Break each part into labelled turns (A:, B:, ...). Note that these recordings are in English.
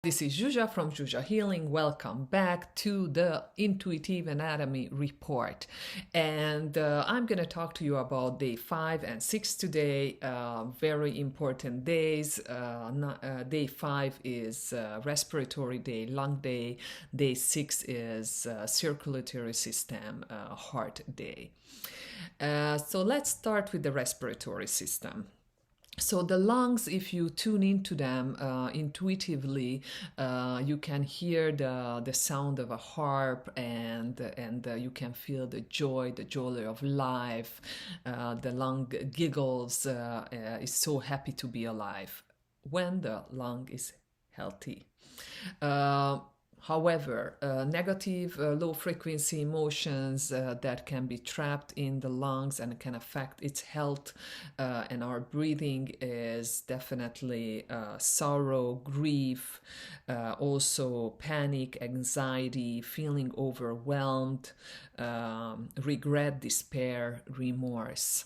A: This is Zsuzsa from ThetaHealing. Welcome back to the Intuitive Anatomy Report. And I'm going to talk to you about day 5 and 6 today. Very important days. Day 5 is respiratory day, lung day. Day 6 is circulatory system, heart day. So let's start with the respiratory system. So the lungs, if you tune into them intuitively, you can hear the sound of a harp, and you can feel the joy of life. The lung giggles, is so happy to be alive when the lung is healthy. However, negative, low frequency emotions that can be trapped in the lungs and can affect its health and our breathing is definitely sorrow, grief, also panic, anxiety, feeling overwhelmed, regret, despair, remorse.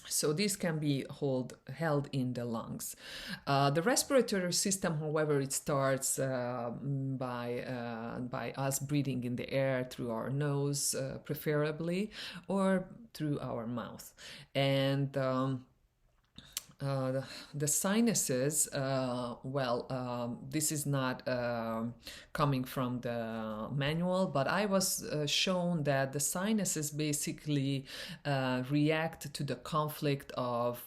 A: So this can be held in the lungs. The respiratory system, however, it starts by us breathing in the air through our nose, preferably, or through our mouth. And the sinuses, this is not coming from the manual, but I was shown that the sinuses basically react to the conflict of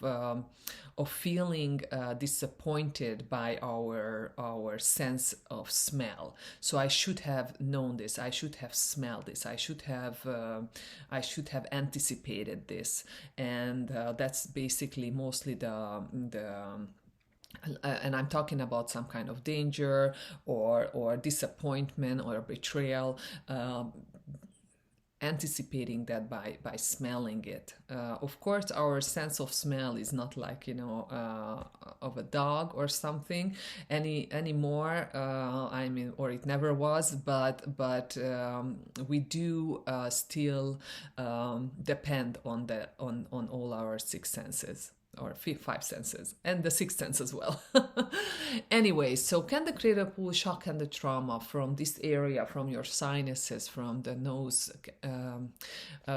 A: feeling disappointed by our sense of smell. So I should have known this. I should have smelled this. I should have anticipated this, and that's basically mostly and I'm talking about some kind of danger or disappointment or betrayal. Anticipating that by smelling it. Of course, our sense of smell is not like of a dog or something anymore. I mean, or it never was. But we do still depend on all our six senses, or five senses, and the sixth sense as well. Anyway, so can the creator pull shock and the trauma from this area, from your sinuses, from the nose,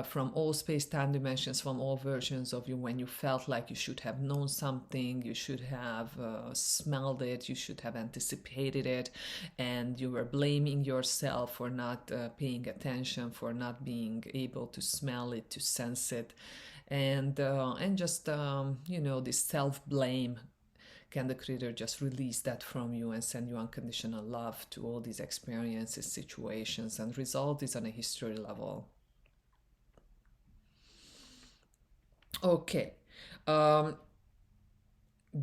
A: from all space-time dimensions, from all versions of you, when you felt like you should have known something, you should have smelled it, you should have anticipated it, and you were blaming yourself for not paying attention, for not being able to smell it, to sense it, and just this self-blame. Can the creator just release that from you and send you unconditional love to all these experiences, situations, and resolve this on a history level? Okay.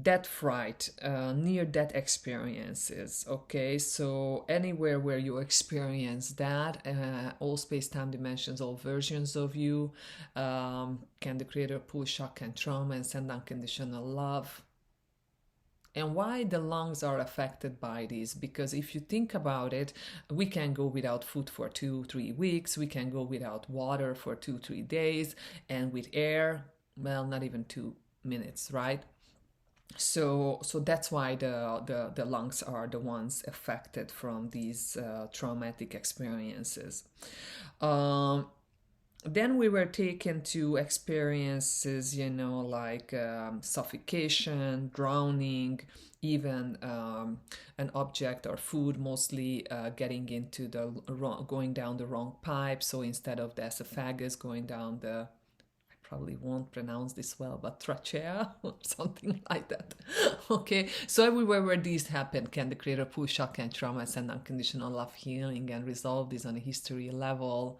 A: Death fright, near death experiences. Okay, so anywhere where you experience that, all space-time dimensions, all versions of you, can the creator pull shock and trauma and send unconditional love? And why the lungs are affected by this? Because if you think about it, we can go without food for 2-3 weeks, we can go without water for 2-3 days, and with air, well, not even 2 minutes, right? So that's why the lungs are the ones affected from these traumatic experiences. Then we were taken to experiences, like suffocation, drowning, even an object or food mostly getting into going down the wrong pipe. So instead of the esophagus, going down the, probably won't pronounce this well, but trachea or something like that. Okay, so everywhere where these happen, can the creator pull shock and trauma, send unconditional love, healing, and resolve this on a history level,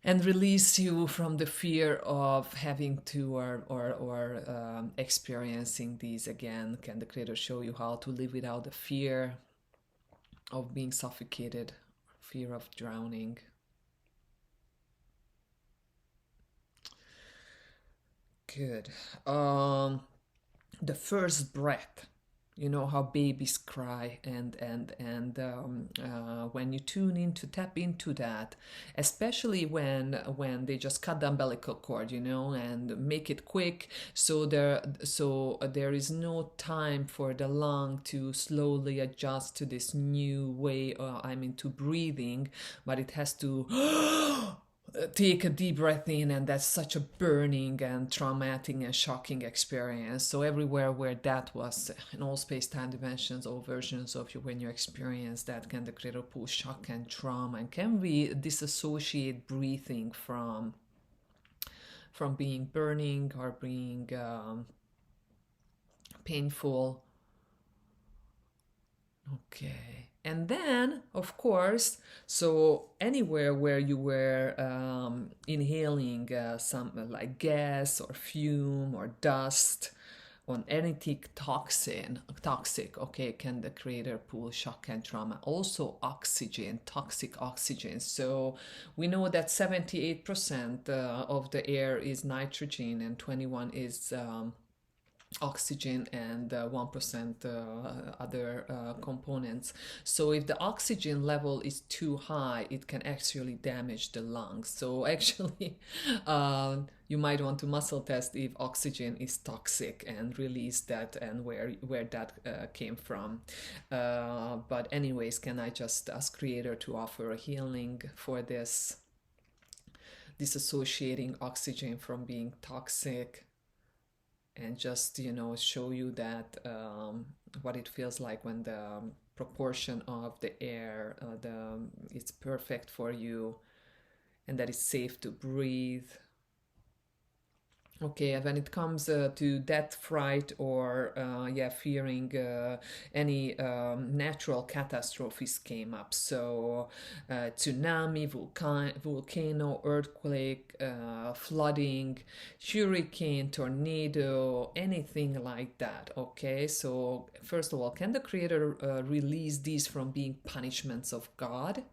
A: and release you from the fear of having to or experiencing these again? Can the creator show you how to live without the fear of being suffocated, fear of drowning? Good. The first breath. You know how babies cry, when you tune in to tap into that, especially when they just cut the umbilical cord, and make it quick, so there is no time for the lung to slowly adjust to this new way, to breathing, but it has to take a deep breath in, and that's such a burning and traumatic and shocking experience. So everywhere where that was, in all space-time dimensions, all versions of you, when you experience that, can the creator pull shock and trauma, and can we disassociate breathing from being burning or being painful. Okay. And then, of course, so anywhere where you were inhaling some like gas or fume or dust on anything toxic, okay, can the creator pull shock and trauma. Also oxygen, toxic oxygen. So we know that 78% of the air is nitrogen and 21 is oxygen, and 1% other components. So if the oxygen level is too high, it can actually damage the lungs. So actually, you might want to muscle test if oxygen is toxic and release that, and where that came from. But anyways, can I just ask creator to offer a healing for this, disassociating oxygen from being toxic, and just show you that what it feels like when the proportion of the air, it's perfect for you, and that it's safe to breathe. Okay, when it comes to death, fright, or fearing any natural catastrophes came up. So, tsunami, volcano, earthquake, flooding, hurricane, tornado, anything like that. Okay, so first of all, can the Creator release these from being punishments of God?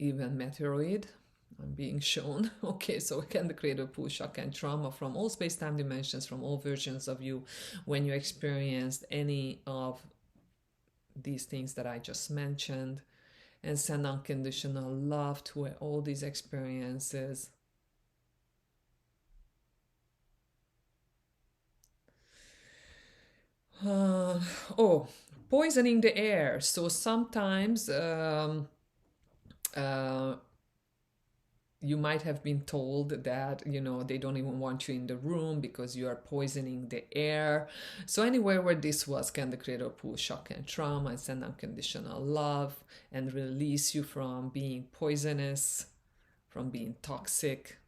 A: Even meteoroid, I'm being shown. Okay, so can the creator pull shock and trauma from all space-time dimensions, from all versions of you, when you experienced any of these things that I just mentioned, and send unconditional love to all these experiences. Oh, poisoning the air. So sometimes uh, you might have been told that they don't even want you in the room because you are poisoning the air. So anywhere where this was, can the creator pull shock and trauma and send unconditional love and release you from being poisonous, from being toxic.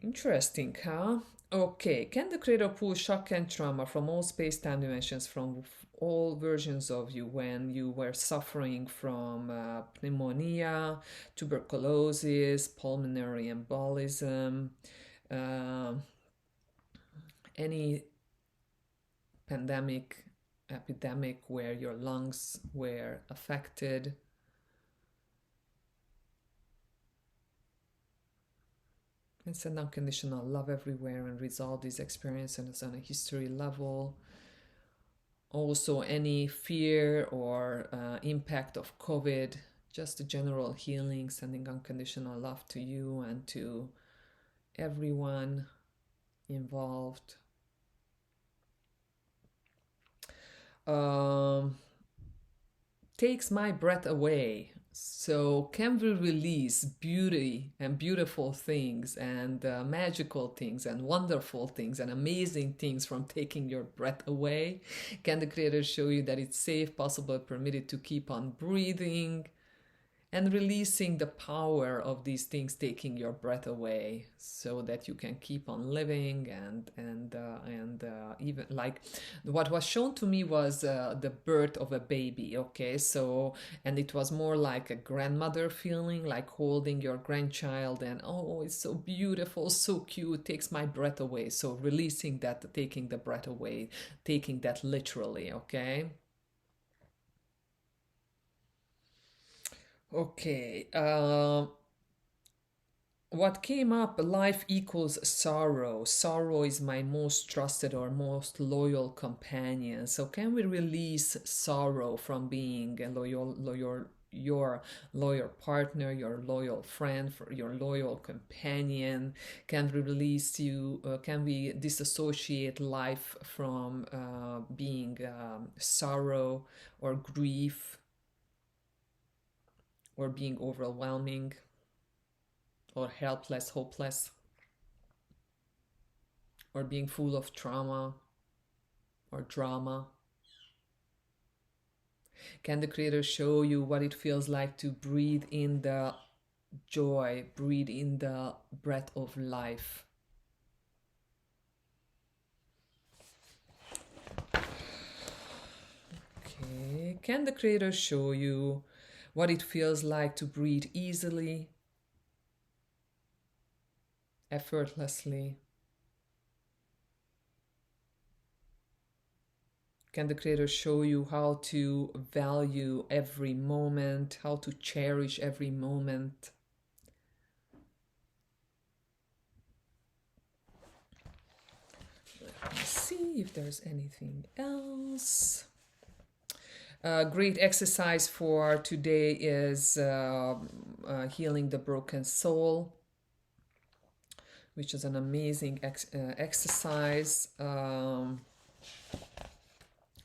A: Interesting, huh? Okay, can the creator pull shock and trauma from all space-time dimensions, from all versions of you, when you were suffering from pneumonia, tuberculosis, pulmonary embolism, uh, any pandemic, epidemic where your lungs were affected? And send unconditional love everywhere and resolve these experiences on a history level. Also, any fear or impact of COVID, just a general healing, sending unconditional love to you and to everyone involved. Takes my breath away. So, can we release beauty and beautiful things and magical things and wonderful things and amazing things from taking your breath away? Can the Creator show you that it's safe, possible, permitted to keep on breathing? And releasing the power of these things taking your breath away, so that you can keep on living, and even like what was shown to me was the birth of a baby. Okay, so, and it was more like a grandmother feeling, like holding your grandchild, and oh, it's so beautiful, so cute, takes my breath away. So releasing that, taking the breath away, taking that literally. Okay. Okay. what came up, life equals sorrow. Sorrow is my most trusted or most loyal companion. So can we release sorrow from being a your loyal partner, your loyal friend, for your loyal companion? Can we release you? Can we disassociate life from being sorrow or grief or being overwhelming or helpless, hopeless, or being full of trauma or drama? Can the Creator show you what it feels like to breathe in the joy, breathe in the breath of life? Okay. Can the Creator show you what it feels like to breathe easily, effortlessly? Can the Creator show you how to value every moment, how to cherish every moment? Let me see if there's anything else. Great exercise for today is healing the broken soul, which is an amazing exercise.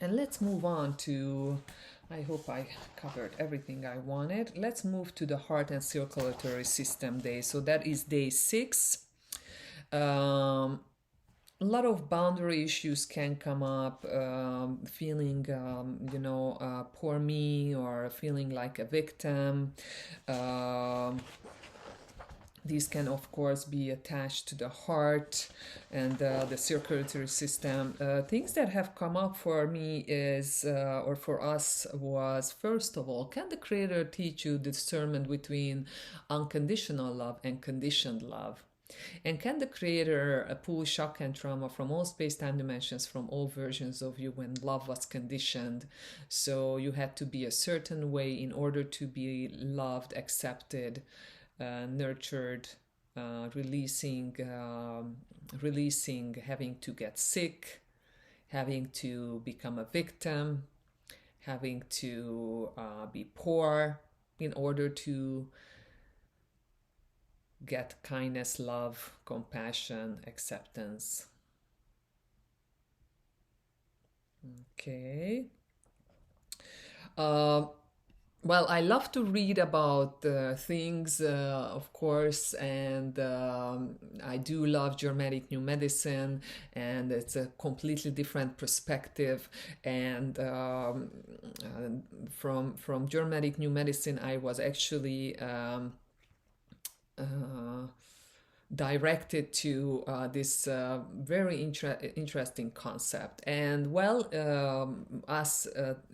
A: And let's move on to, I hope I covered everything I wanted. Let's move to the heart and circulatory system day. So that is day 6. A lot of boundary issues can come up, feeling, poor me, or feeling like a victim. These can, of course, be attached to the heart and the circulatory system. Things that have come up for me is, or for us, was first of all, can the Creator teach you discernment between unconditional love and conditioned love? And can the Creator pull shock and trauma from all space-time dimensions, from all versions of you when love was conditioned? So you had to be a certain way in order to be loved, accepted, nurtured, releasing, having to get sick, having to become a victim, having to be poor in order to get kindness, love, compassion, acceptance. Okay. Well, I love to read about things, of course, and I do love Germanic New Medicine, and it's a completely different perspective. And from Germanic New Medicine, I was actually directed to this very interesting concept. And well, us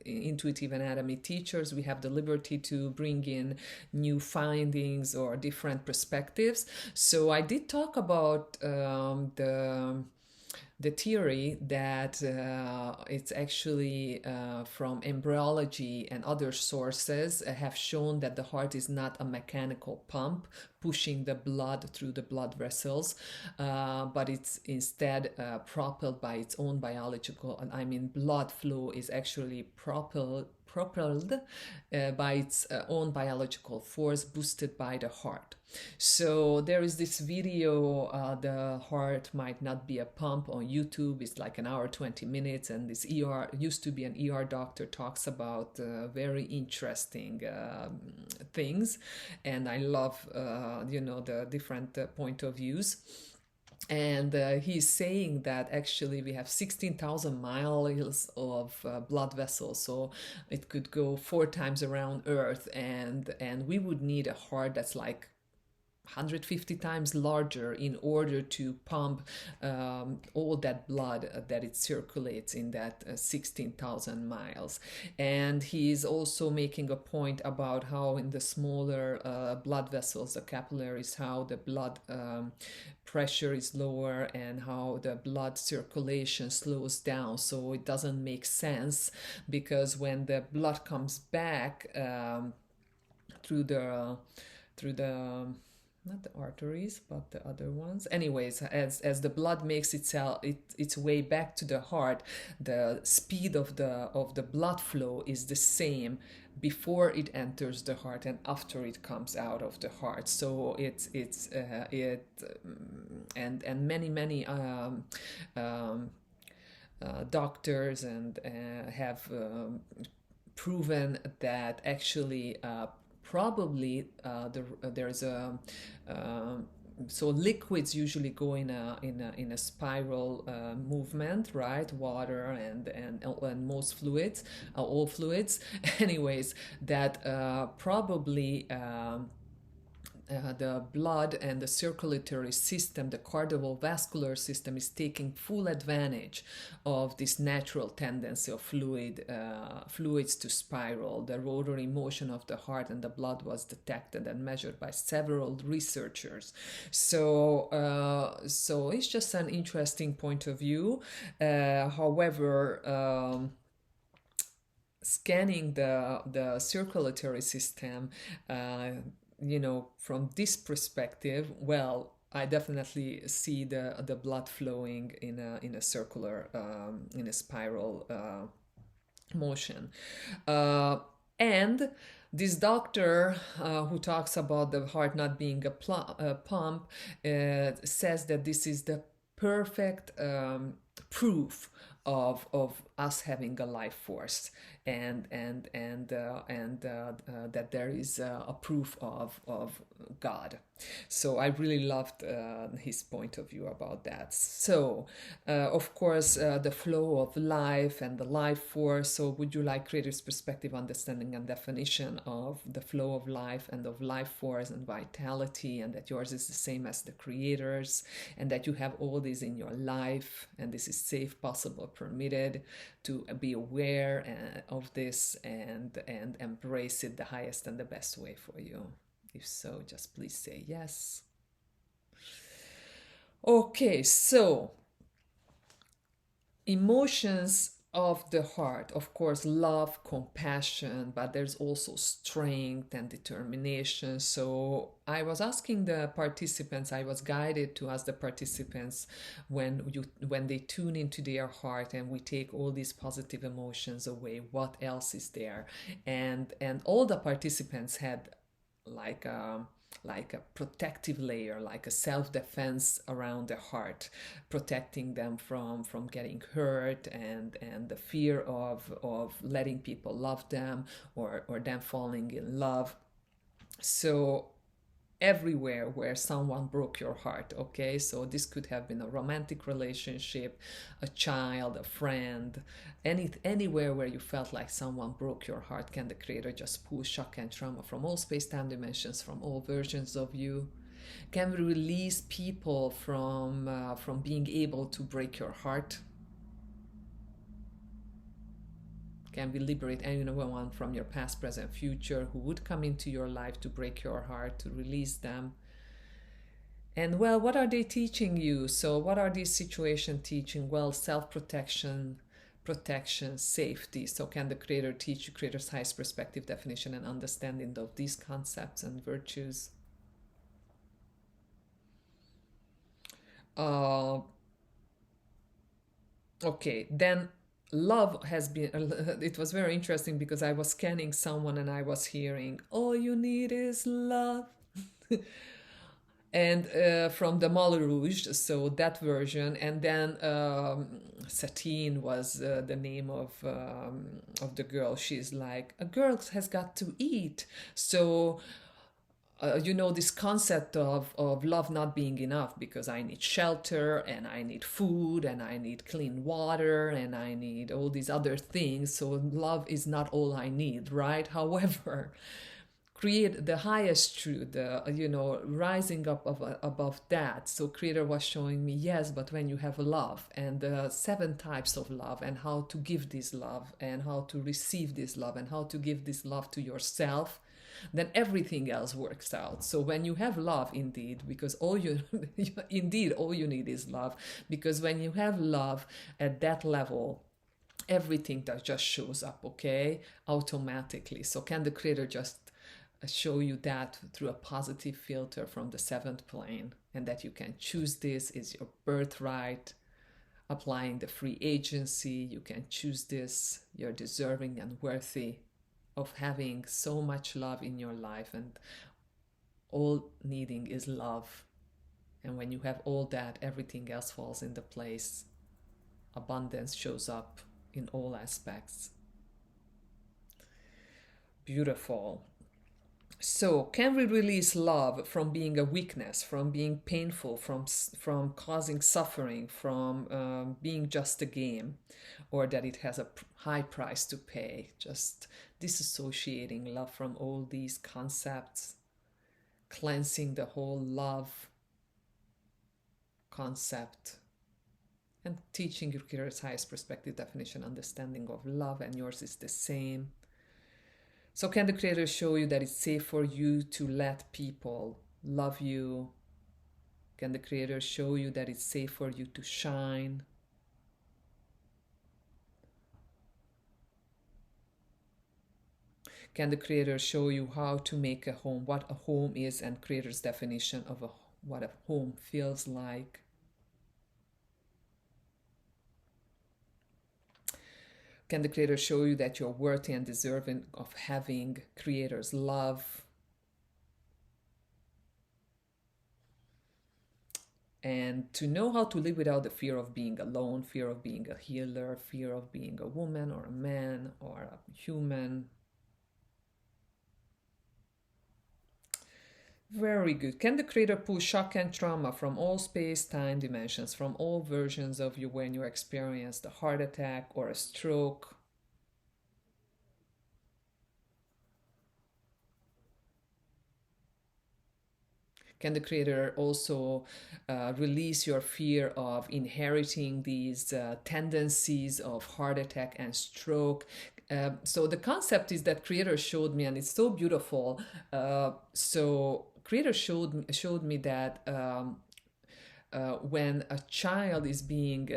A: intuitive anatomy teachers, we have the liberty to bring in new findings or different perspectives. So I did talk about the theory that it's actually from embryology and other sources have shown that the heart is not a mechanical pump pushing the blood through the blood vessels, but it's instead propelled by its own biological, blood flow is actually propelled by its own biological force, boosted by the heart. So there is this video, the heart might not be a pump, on YouTube. It's like an hour 20 minutes, and this ER used to be an ER doctor talks about very interesting things, and I love the different point of views. And he's saying that actually we have 16,000 miles of blood vessels, so it could go 4 times around Earth, and we would need a heart that's like 150 times larger in order to pump all that blood that it circulates in that 16,000 miles. And he's also making a point about how in the smaller blood vessels, the capillaries, how the blood pressure is lower and how the blood circulation slows down. So it doesn't make sense, because when the blood comes back through the not the arteries, but the other ones. Anyways, as the blood makes its way back to the heart, the speed of the blood flow is the same before it enters the heart and after it comes out of the heart. So and many doctors and have proven that actually probably there's a so liquids usually go in a spiral movement, right? Water and most fluids, all fluids. Anyways, that probably the blood and the circulatory system, the cardiovascular system, is taking full advantage of this natural tendency of fluids to spiral. The rotary motion of the heart and the blood was detected and measured by several researchers. So it's just an interesting point of view. However, scanning the circulatory system, from this perspective, well, I definitely see the blood flowing in a circular, in a spiral motion. And this doctor who talks about the heart not being a pump says that this is the perfect proof of us having a life force, and that there is a proof of God. So I really loved his point of view about that. So of course, the flow of life and the life force. So would you like creator's perspective, understanding and definition of the flow of life and of life force and vitality, and that yours is the same as the creator's, and that you have all this in your life, and this is safe, possible, permitted, to be aware of this and embrace it the highest and the best way for you? If so, just please say yes. Okay, so emotions of the heart, of course, love, compassion, but there's also strength and determination. So I was asking the participants, I was guided to ask the participants, when they tune into their heart and we take all these positive emotions away, what else is there? And all the participants had like a protective layer, like a self-defense around the heart, protecting them from getting hurt and the fear of letting people love them or them falling in love. So everywhere where someone broke your heart, okay? So this could have been a romantic relationship, a child, a friend, anywhere where you felt like someone broke your heart. Can the creator just pull shock and trauma from all space-time dimensions, from all versions of you? Can we release people from being able to break your heart? Can we liberate anyone from your past, present, future who would come into your life to break your heart, to release them? And well, what are they teaching you? So what are these situations teaching? Well, self-protection, protection, safety. So can the creator teach you creator's highest perspective, definition, and understanding of these concepts and virtues? Okay, then love has been, it was very interesting because I was scanning someone and I was hearing, all you need is love. And from the Moulin Rouge, so that version, and then Satine was the name of the girl. She's like, a girl has got to eat. So this concept of love not being enough, because I need shelter and I need food and I need clean water and I need all these other things. So love is not all I need, right? However, create the highest truth, rising up above that. So creator was showing me, yes, but when you have love and the 7 types of love, and how to give this love and how to receive this love and how to give this love to yourself, then everything else works out. So when you have love, indeed, because all you need is love, because when you have love at that level, everything that just shows up, okay, automatically. So can the creator just show you that through a positive filter from the seventh plane, and that you can choose this is your birthright. Applying the free agency, you can choose this. You're deserving and worthy of having so much love in your life, and all needing is love. And when you have all that, everything else falls into place. Abundance shows up in all aspects. Beautiful. So, can we release love from being a weakness, from being painful, from causing suffering, from being just a game, or that it has a high price to pay? Just disassociating love from all these concepts, cleansing the whole love concept, and teaching your creator's highest perspective definition, understanding of love, and yours is the same. So can the creator show you that it's safe for you to let people love you? Can the creator show you that it's safe for you to shine? Can the creator show you how to make a home, what a home is, and creator's definition of what a home feels like? Can the creator show you that you're worthy and deserving of having creator's love? And to know how to live without the fear of being alone, fear of being a healer, fear of being a woman or a man or a human. Very good. Can the creator pull shock and trauma from all space-time dimensions, from all versions of you when you experienced a heart attack or a stroke? Can the creator also release your fear of inheriting these tendencies of heart attack and stroke? So the concept is that creator showed me, and it's so beautiful. So creator showed me that when a child is being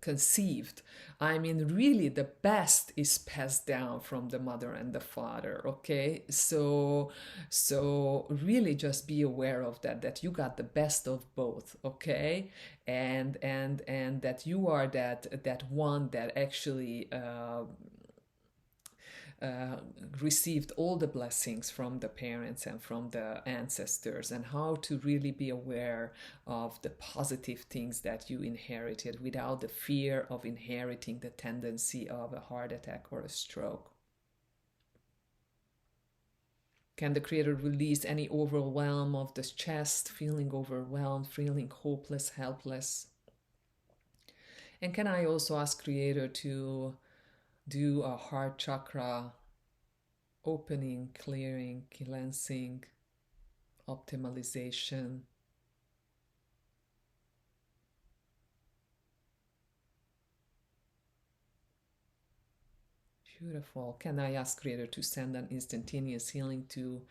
A: conceived, I mean, really the best is passed down from the mother and the father. Okay, so really just be aware of that you got the best of both. Okay, and that you are that one that actually received all the blessings from the parents and from the ancestors, and how to really be aware of the positive things that you inherited without the fear of inheriting the tendency of a heart attack or a stroke. Can the creator release any overwhelm of the chest, feeling overwhelmed, feeling hopeless, helpless? And can I also ask creator to do a heart chakra opening, clearing, cleansing, optimalization? Beautiful. Can I ask creator to send an instantaneous healing to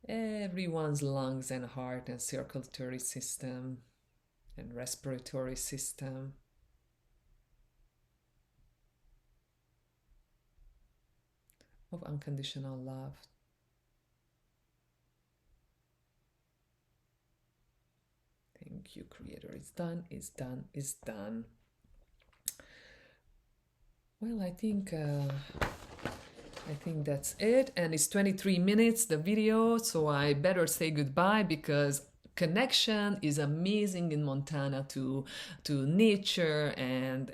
A: everyone's lungs and heart and circulatory system and respiratory system? Of unconditional love. Thank you, creator. It's done, it's done, it's done. Well, I think that's it, and it's 23 minutes the video, so I better say goodbye, because connection is amazing in Montana to nature and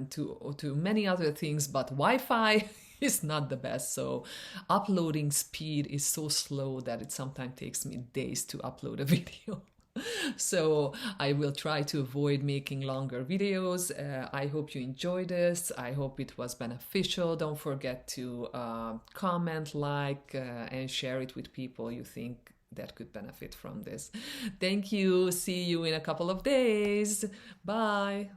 A: to many other things, but Wi-Fi is not the best. So uploading speed is so slow that it sometimes takes me days to upload a video. So I will try to avoid making longer videos. I hope you enjoyed this. I hope it was beneficial. Don't forget to comment, like, and share it with people you think that could benefit from this. Thank you. See you in a couple of days. Bye.